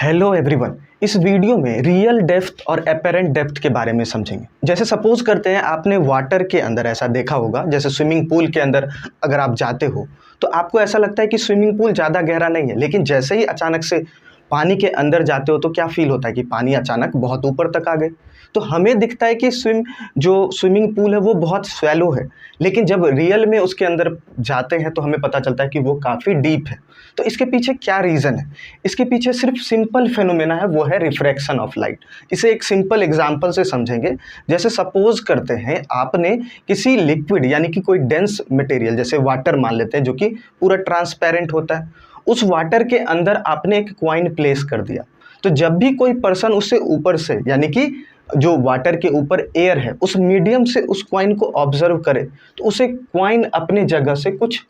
Hello everyone. इस video में real depth और एपेरेंट डेप्थ के बारे में समझेंगे। जैसे सपोज करते हैं आपने वाटर के अंदर ऐसा देखा होगा, जैसे स्विमिंग पूल के अंदर अगर आप जाते हो तो आपको ऐसा लगता है कि स्विमिंग पूल ज़्यादा गहरा नहीं है, लेकिन जैसे ही अचानक से पानी के अंदर जाते हो तो क्या फील होता है कि पानी अचानक बहुत ऊपर तक आ गए। तो हमें दिखता है कि स्विमिंग पूल है वो बहुत स्वैलो है, लेकिन जब रियल में उसके अंदर जाते हैं तो हमें पता चलता है कि वो काफ़ी डीप है। तो इसके पीछे क्या रीज़न है? इसके पीछे सिर्फ सिंपल फेनोमेना है, वो है रिफ्रैक्शन ऑफ लाइट। इसे एक सिंपल एग्जांपल से समझेंगे। जैसे सपोज करते हैं आपने किसी लिक्विड यानी कि कोई डेंस मटेरियल जैसे वाटर मान लेते हैं जो कि पूरा ट्रांसपेरेंट होता है, उस वाटर के अंदर आपने एक कॉइन प्लेस कर दिया। तो जब भी कोई पर्सन उससे ऊपर से यानी कि जो वाटर के ऊपर एयर है उस मीडियम से उस कॉइन को ऑब्जर्व करे तो उसे कॉइन अपनी जगह से कुछ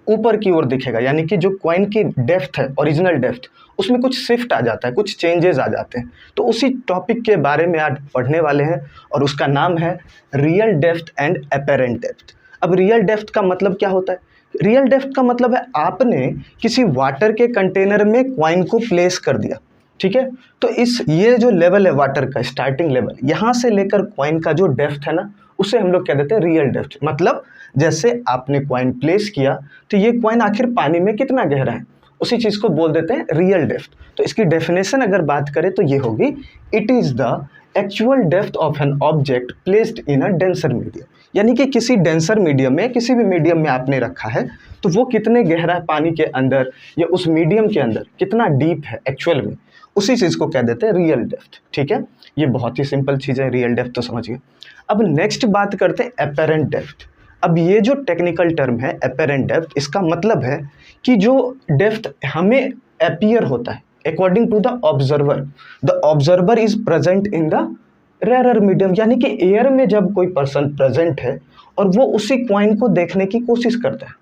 ऊपर की ओर दिखेगा, यानी कि जो कॉइन की डेप्थ है, ओरिजिनल डेप्थ, उसमें कुछ शिफ्ट आ जाता है, कुछ चेंजेस आ जाते हैं। तो उसी टॉपिक के बारे में आज पढ़ने वाले हैं और उसका नाम है real depth and apparent depth. अब रियल डेप्थ का मतलब क्या होता है? रियल डेप्थ का मतलब है आपने किसी वाटर के कंटेनर में कॉइन को प्लेस कर दिया, ठीक है। तो ये जो लेवल है वाटर का स्टार्टिंग लेवल, यहाँ से लेकर कॉइन का जो डेप्थ है ना, उसे हम लोग कह देते हैं रियल डेप्थ। मतलब जैसे आपने कॉइन प्लेस किया तो ये कॉइन आखिर पानी में कितना गहरा है, उसी चीज़ को बोल देते हैं रियल डेप्थ। तो इसकी डेफिनेशन अगर बात करें तो ये होगी, it is the actual depth of an object placed in a denser medium. यानी कि किसी डेंसर मीडियम में, किसी भी मीडियम में आपने रखा है तो वो कितने गहरा है पानी के अंदर या उस मीडियम के अंदर, कितना डीप है एक्चुअल में, उसी चीज़ को कह देते हैं रियल डेप्थ, ठीक है। ये बहुत ही सिंपल चीज़ है, रियल डेप्थ तो समझिए। अब नेक्स्ट बात करते हैं एपेरेंट डेप्थ। अब ये जो टेक्निकल टर्म है एपेरेंट डेप्थ, इसका मतलब है कि जो डेप्थ हमें अपीयर होता है according to the observer is present in the rare medium. यानी कि एयर में जब कोई पर्सन प्रेजेंट है और वो उसी कॉइन को देखने की कोशिश करता है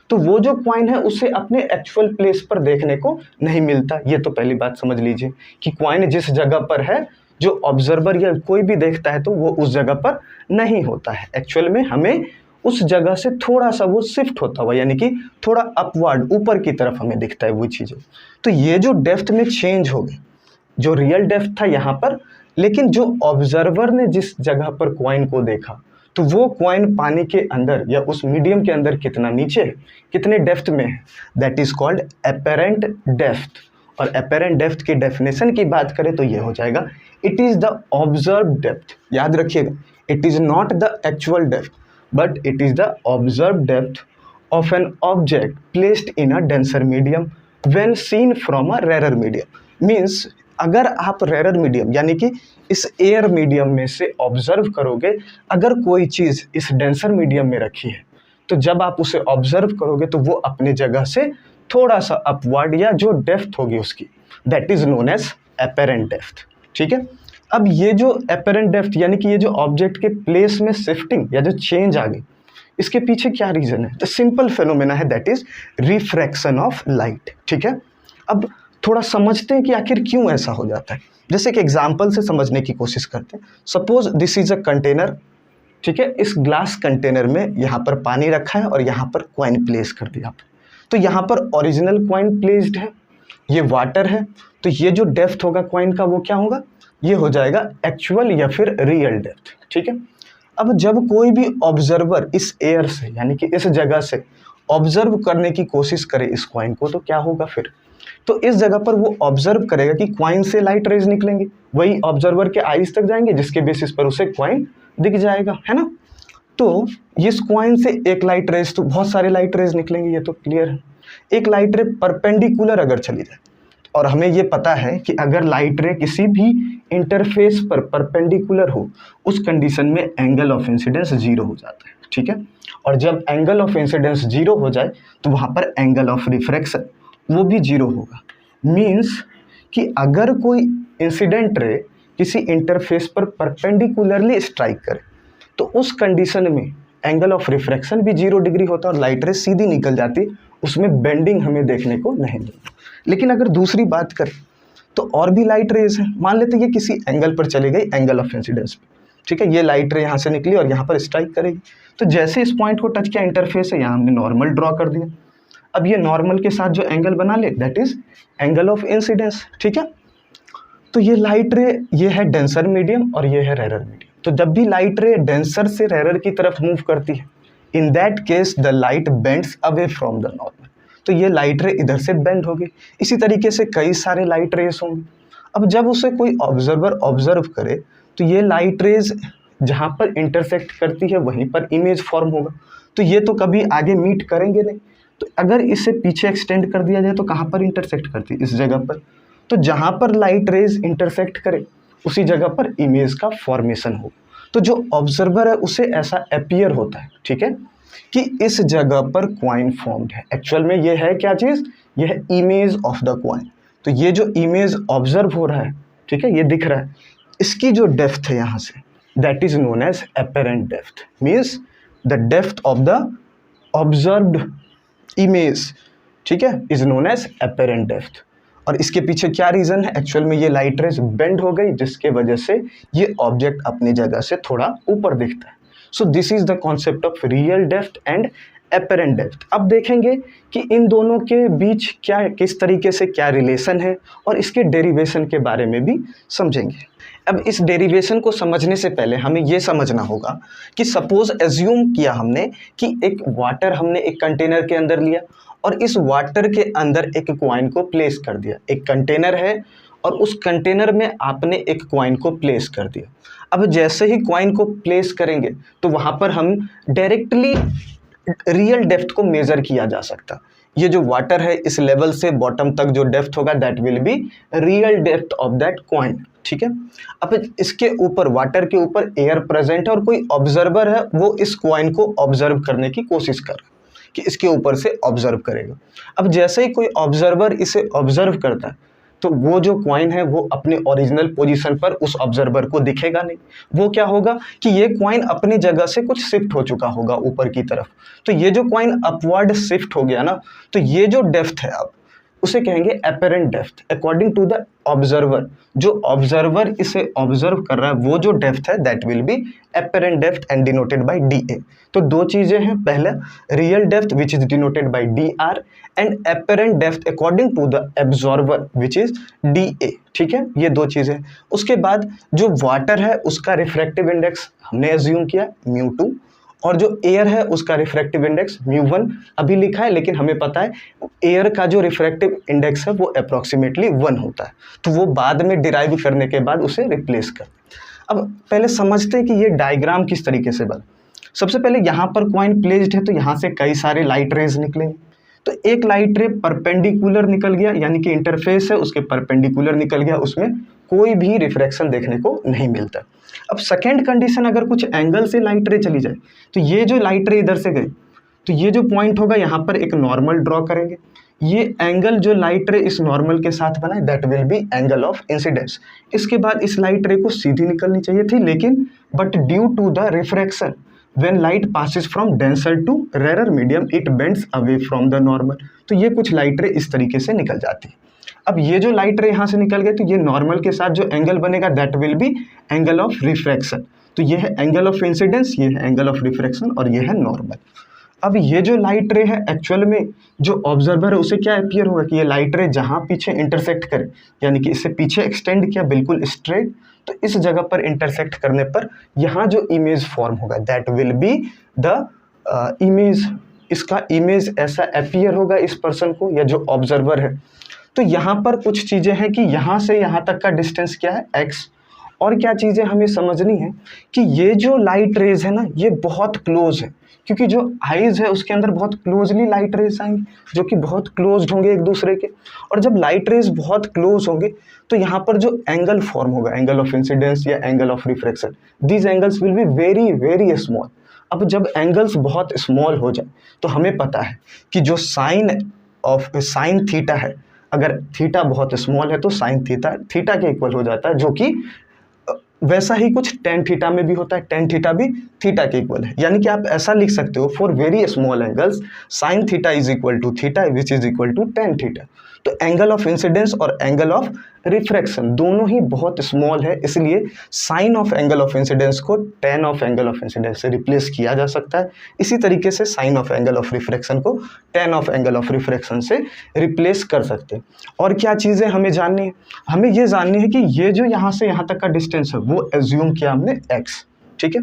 तो वो जो कॉइन है उसे अपने एक्चुअल प्लेस पर देखने को नहीं मिलता। ये तो पहली बात समझ लीजिए कि कॉइन जिस जगह पर है, जो ऑब्जर्वर या कोई भी देखता है तो वो उस जगह पर नहीं होता है। एक्चुअल में हमें उस जगह से थोड़ा सा वो शिफ्ट होता हुआ, यानी कि थोड़ा अपवर्ड ऊपर की तरफ हमें दिखता है वो चीज़ें। तो ये जो डेप्थ में चेंज हो गई, जो रियल डेप्थ था यहाँ पर, लेकिन जो ऑब्जर्वर ने जिस जगह पर कॉइन को देखा तो वो कॉइन पानी के अंदर या उस मीडियम के अंदर कितना नीचे है, कितने डेप्थ में है, that is called apparent depth. और एपेरेंट डेप्थ की डेफिनेशन की बात करें तो ये हो जाएगा, it is the observe depth. याद रखिएगा, it is not the actual depth but it is the observed depth of an object placed in a denser medium when seen from a rarer medium। Means अगर आप rare medium यानी कि इस air medium में से observe करोगे, अगर कोई चीज़ इस डेंसर मीडियम में रखी है तो जब आप उसे ऑब्जर्व करोगे तो वो अपने जगह से थोड़ा सा अपवर्ड या जो डेप्थ होगी उसकी, that is known as apparent depth, ठीक है। अब ये जो एपेरेंट डेप्थ यानी कि ये जो ऑब्जेक्ट के प्लेस में शिफ्टिंग या जो चेंज आ गई, इसके पीछे क्या रीज़न है? तो सिंपल फेनोमेना है, that is refraction of light, ठीक है। अब थोड़ा समझते हैं कि आखिर क्यों ऐसा हो जाता है। जैसे एक एग्जांपल से समझने की कोशिश करते हैं। Suppose this is a container, ठीक है। इस ग्लास कंटेनर में यहाँ पर पानी रखा है और यहाँ पर कॉइन प्लेस कर दिया। तो यहाँ पर ओरिजिनल कॉइन प्लेस्ड है, ये वाटर है, तो ये जो डेप्थ होगा कॉइन का वो क्या होगा, ये हो जाएगा एक्चुअल या फिर रियल डेप्थ, ठीक है। अब जब कोई भी ऑब्जर्वर इस एयर से यानी कि इस जगह से ऑब्जर्व करने की कोशिश करे इस कॉइन को तो क्या होगा फिर, तो इस जगह पर वो ऑब्जर्व करेगा कि कॉइन से लाइट रेज निकलेंगे, वही ऑब्जर्वर के आईज तक जाएंगे जिसके बेसिस पर उसे कॉइन दिख जाएगा, है ना। तो इस कॉइन से एक लाइट रेज, तो बहुत सारे लाइट रेज निकलेंगे, ये तो क्लियर है। एक लाइट रे परपेंडिकुलर अगर चली जाए, और हमें ये पता है कि अगर लाइट रे किसी भी इंटरफेस पर परपेंडिकुलर हो उस कंडीशन में एंगल ऑफ इंसिडेंस जीरो हो जाता है, ठीक है। और जब एंगल ऑफ इंसिडेंस जीरो हो जाए तो वहाँ पर एंगल ऑफ रिफ्रैक्शन वो भी जीरो होगा। मीन्स कि अगर कोई इंसिडेंट रे किसी इंटरफेस पर परपेंडिकुलरली स्ट्राइक करे तो उस कंडीशन में एंगल ऑफ रिफ्रैक्शन भी 0 डिग्री होता है और लाइट रे सीधी निकल जाती, उसमें बेंडिंग हमें देखने को नहीं मिलती। लेकिन अगर दूसरी बात करें तो और भी लाइट रेज हैं, मान लेते हैं ये किसी एंगल पर चली गई, एंगल ऑफ इंसिडेंस पे, ठीक है। ये लाइट रे यहाँ से निकली और यहाँ पर स्ट्राइक करेगी, तो जैसे इस पॉइंट को टच किया इंटरफेस है, यहाँ हमने नॉर्मल ड्रॉ कर दिया। अब ये नॉर्मल के साथ जो एंगल बना ले that is angle of incidence, ठीक है। तो ये लाइट रे, ये है डेंसर मीडियम और ये है रेरर मीडियम। तो जब भी लाइट रे डेंसर से रेरर की तरफ मूव करती है, in that case the light bends away from the normal. तो ये लाइट रे इधर से बेंड होगी। इसी तरीके से कई सारे लाइट रेस होंगे। अब जब उसे कोई ऑब्जर्वर ऑब्जर्व करे तो ये लाइट रेज जहाँ पर इंटरसेक्ट करती है वहीं पर इमेज फॉर्म होगा। तो ये तो कभी आगे मीट करेंगे नहीं। तो अगर इसे पीछे एक्सटेंड कर दिया जाए तो कहाँ पर इंटरसेक्ट करती है? इस जगह पर। तो जहाँ पर लाइट रेज इंटरसेक्ट करे उसी जगह पर इमेज का फॉर्मेशन हो। तो जो ऑब्जर्वर है उसे ऐसा अपीयर होता है, ठीक है, कि इस जगह पर क्वाइन फॉर्म्ड है। एक्चुअल में ये है क्या चीज़? ये है इमेज ऑफ द क्वाइन। तो ये जो इमेज ऑब्जर्व हो रहा है, ठीक है, ये दिख रहा है, इसकी जो डेप्थ है यहाँ से, that is known as apparent depth, means the depth of the observed image, ठीक है, is known as apparent depth. और इसके पीछे क्या रीज़न है? एक्चुअल में ये लाइट रेज बेंड हो गई जिसके वजह से ये ऑब्जेक्ट अपनी जगह से थोड़ा ऊपर दिखता है। So this is the concept of real depth and apparent depth. अब देखेंगे कि इन दोनों के बीच क्या, किस तरीके से क्या रिलेशन है और इसके डेरिवेशन के बारे में भी समझेंगे। अब इस डेरिवेशन को समझने से पहले हमें ये समझना होगा कि सपोज एज्यूम किया हमने कि एक वाटर हमने एक कंटेनर के अंदर लिया और इस वाटर के अंदर एक क्वाइन को प्लेस कर दिया। एक कंटेनर है और उस कंटेनर में आपने एक क्वाइन को प्लेस कर दिया। अब जैसे ही क्वाइन को प्लेस करेंगे तो वहाँ पर हम डायरेक्टली रियल डेप्थ को मेज़र किया जा सकता। ये जो वाटर है इस लेवल से बॉटम तक जो डेप्थ होगा that will be real depth of that coin, ठीक है। अब इसके ऊपर, वाटर के ऊपर एयर प्रेजेंट है और कोई ऑब्जर्वर है वो इस क्वाइन को ऑब्जर्व करने की कोशिश कर रहा है कि इसके ऊपर से ऑब्जर्व करेगा। अब जैसे ही कोई ऑब्जर्वर इसे ऑब्जर्व करता है तो वो जो क्वाइन है वो अपने ओरिजिनल पोजीशन पर उस ऑब्जर्वर को दिखेगा नहीं। वो क्या होगा कि ये क्वाइन अपनी जगह से कुछ शिफ्ट हो चुका होगा ऊपर की तरफ। तो ये जो क्वाइन अपवर्ड शिफ्ट हो गया ना, तो ये जो डेप्थ है अब उसे कहेंगे apparent depth according to the observer. जो ऑब्जर्वर इसे ऑब्जर्व कर रहा है वो जो डेप्थ है that will be apparent depth and denoted by D A. तो दो चीज़ें हैं, पहला real depth which is denoted by D R and apparent depth according to the observer which is D A, ठीक है, ये दो चीज़ें। उसके बाद जो वाटर है उसका रिफ्रैक्टिव इंडेक्स हमने एज्यूम किया μ2 और जो एयर है उसका रिफ्रैक्टिव इंडेक्स μ1 अभी लिखा है, लेकिन हमें पता है एयर का जो रिफ्रैक्टिव इंडेक्स है वो अप्रॉक्सीमेटली 1 होता है। तो वो बाद में डिराइव करने के बाद उसे रिप्लेस कर। अब पहले समझते हैं कि ये डायग्राम किस तरीके से बना। सबसे पहले यहाँ पर क्वाइन प्लेस्ड है तो यहाँ से कई सारे लाइट रेज निकलेंगे। तो एक लाइट रे परपेंडिकुलर निकल गया, यानी कि इंटरफेस है उसके परपेंडिकुलर निकल गया, उसमें कोई भी रिफ्रैक्शन देखने को नहीं मिलता। अब सेकेंड कंडीशन, अगर कुछ एंगल से लाइट रे चली जाए तो ये जो लाइट रे इधर से गई तो ये जो पॉइंट होगा यहाँ पर एक नॉर्मल ड्रॉ करेंगे। ये एंगल जो लाइट रे इस नॉर्मल के साथ बना है that will B angle of incidence. इसके बाद इस लाइट रे को सीधी निकलनी चाहिए थी, लेकिन but due to the refraction when light passes from denser to rarer medium it bends away from the normal। तो ये कुछ लाइट रे इस तरीके से निकल जाती है। अब ये जो लाइट रे यहाँ से निकल गए तो ये नॉर्मल के साथ जो एंगल बनेगा that will B angle of refraction. तो ये है एंगल ऑफ इंसिडेंस, ये है एंगल ऑफ रिफ्रैक्शन और ये है नॉर्मल। अब ये जो लाइट रे है एक्चुअल में जो ऑब्जर्वर है उसे क्या अपीयर होगा कि ये लाइट रे जहाँ पीछे इंटरसेक्ट करे, यानी कि इससे पीछे एक्सटेंड किया बिल्कुल स्ट्रेट, तो इस जगह पर इंटरसेक्ट करने पर यहाँ जो इमेज फॉर्म होगा that will be the image. इसका इमेज ऐसा अपीयर होगा इस पर्सन को या जो ऑब्जर्वर है। तो यहाँ पर कुछ चीज़ें हैं कि यहाँ से यहाँ तक का डिस्टेंस क्या है x, और क्या चीज़ें हमें समझनी है कि ये जो लाइट रेज है ना ये बहुत क्लोज है, क्योंकि जो आइज है उसके अंदर बहुत क्लोजली लाइट रेज आएंगे जो कि बहुत क्लोज्ड होंगे एक दूसरे के। और जब लाइट रेज बहुत क्लोज होंगे तो यहाँ पर जो एंगल फॉर्म होगा, एंगल ऑफ इंसिडेंस या angle of refraction, these angles will be very very small. अब जब एंगल्स बहुत स्मॉल हो जाए तो हमें पता है कि जो साइन थीटा है, अगर थीटा बहुत स्मॉल है तो साइन थीटा के इक्वल हो जाता है, जो कि वैसा ही कुछ टेन थीटा में भी होता है, टेन थीटा भी थीटा के इक्वल है। यानी कि आप ऐसा लिख सकते हो for very small angles sine theta is equal to theta which is equal to tan theta. तो एंगल ऑफ इंसिडेंस और एंगल ऑफ रिफ्रैक्शन दोनों ही बहुत स्मॉल है, इसलिए sine of angle of incidence को tan of angle of incidence से replace किया जा सकता है। इसी तरीके से sine of angle of refraction को tan of angle of refraction से रिप्लेस कर सकते हैं। और क्या चीज़ें हमें जाननी है? हमें ये जाननी है कि ये जो यहाँ से यहाँ तक का डिस्टेंस है वो एज्यूम किया हमने x, ठीक है,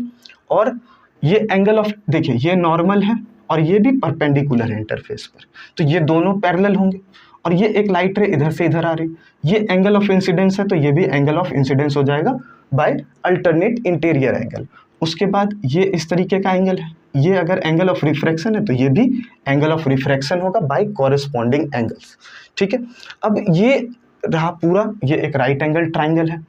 और ये एंगल ऑफ, देखिए ये नॉर्मल है और ये भी परपेंडिकुलर है इंटरफेस पर, तो ये दोनों पैरेलल होंगे। और ये एक लाइट रे इधर से इधर आ रही, ये एंगल ऑफ इंसिडेंस है तो ये भी एंगल ऑफ इंसिडेंस हो जाएगा बाय अल्टरनेट इंटीरियर एंगल। उसके बाद ये इस तरीके का एंगल है, ये अगर एंगल ऑफ रिफ्रैक्शन है तो ये भी एंगल ऑफ रिफ्रैक्शन होगा बाय कॉरेस्पॉन्डिंग एंगल्स, ठीक है। अब ये रहा पूरा, ये एक राइट एंगल ट्राइंगल है।